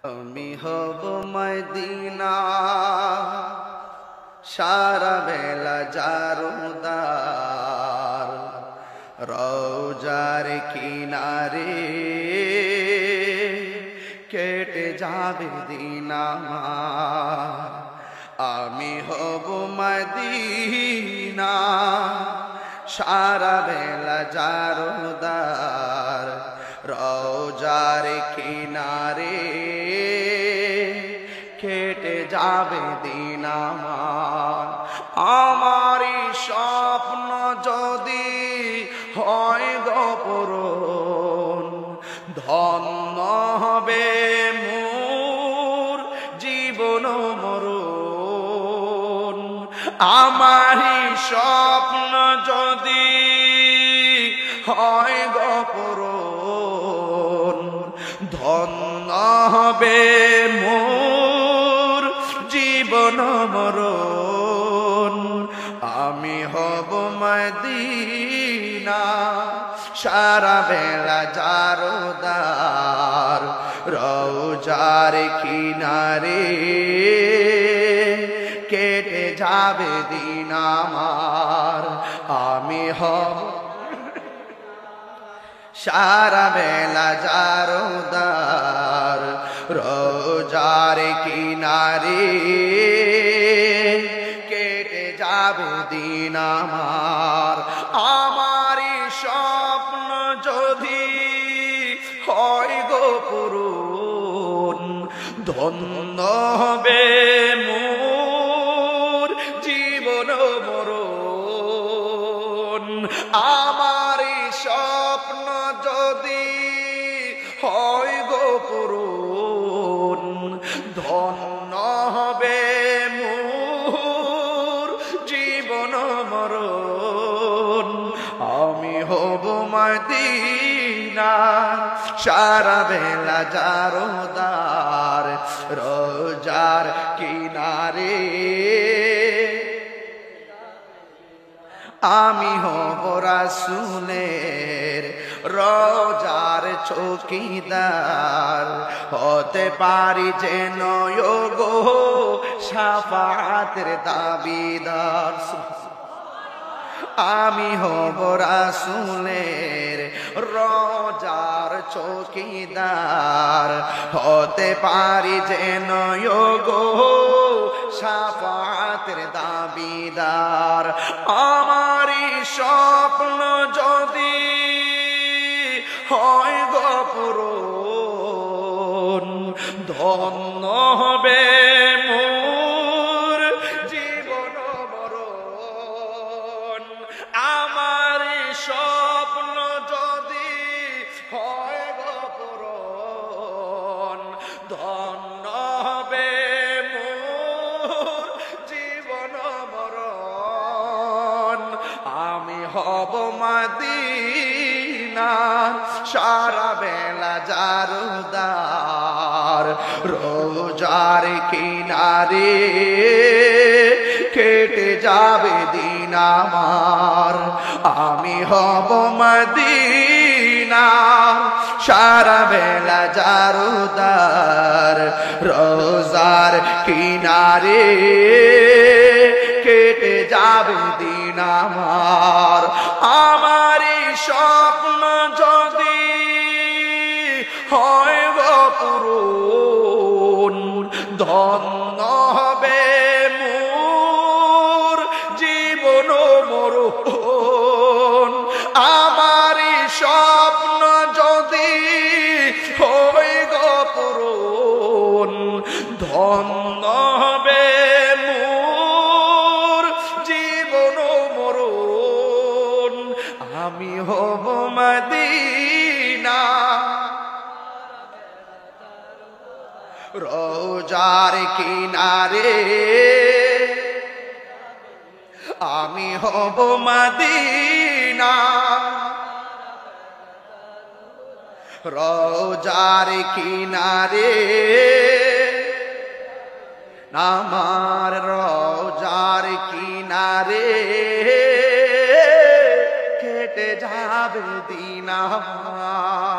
আমি হব মদিনা সারা বেলা জারুদার রওজার কিনারে কেটে যাবে দিন আমার। আমি হব মদিনা সারা বেলা জারুদার রওজার কিনারে কেটে যাবে দিন আমার। আমারই স্বপ্ন যদি হয় গো পূরণ, ধন্য হবে মোর জীবন মরণ। আমারই স্বপ্ন যদি হয় গো পূরণ, ধন্য হবে মোর জীবন মরণ। আমি হব মদিনা সারা বেলা জারুদার রওজার কিনারে কেটে যাবে দিন আমার। আমি হব সারা বেলা জারুদার রওজার কিনারে কেটে যাবে দিন আমার। আমারই স্বপ্ন যদি হয় গো পূরণ, ধন্য হবে মোর জীবন মরণ। আমারই স্বপ্ন যদি হয় গো পূরণ, ধন্য হবে মোর জীবন মরণ। আমি হব মদিনা সারা বেলা জারুদার রওজার কিনারে। আমি হব রাসূলের রওজার চৌকিদার, হতে পারি যেন গো শাফাতের দাবিদার। আমি হব রাসূলের রওজার চৌকিদার, হতে পারি যেন গো শাফাতের দাবিদার। আমারই স্বপ্ন যদি হয় গো পূরণ, ধন্য হবে মোর জীবন মরণ। আমারই স্বপ্ন যদি হয় গো পূরণ, ধন্য হবে মোর জীবন মরণ। আমি হব মদিনা সারা বেলা জারুদার রওজার কিনারে কেটে যাবে দিন আমার। আমি হব মদিনা সারা বেলা জারুদার রওজার কিনারে কেটে যাবে দিন আমার। আমারই স্বপ্ন যদি হয় গো পূরণ, ধন্য হবে মোর জীবন মরণ। আমারই স্বপ্ন যদি হয় গো পূরণ, ধন্য হবে মোর জীবন মরণ। আমি হব মদিনা রওজার কিনারে। আমি হব মদিনা রওজার কিনারে। আমার রওজার কিনারে কেটে যাবে দিন আমার।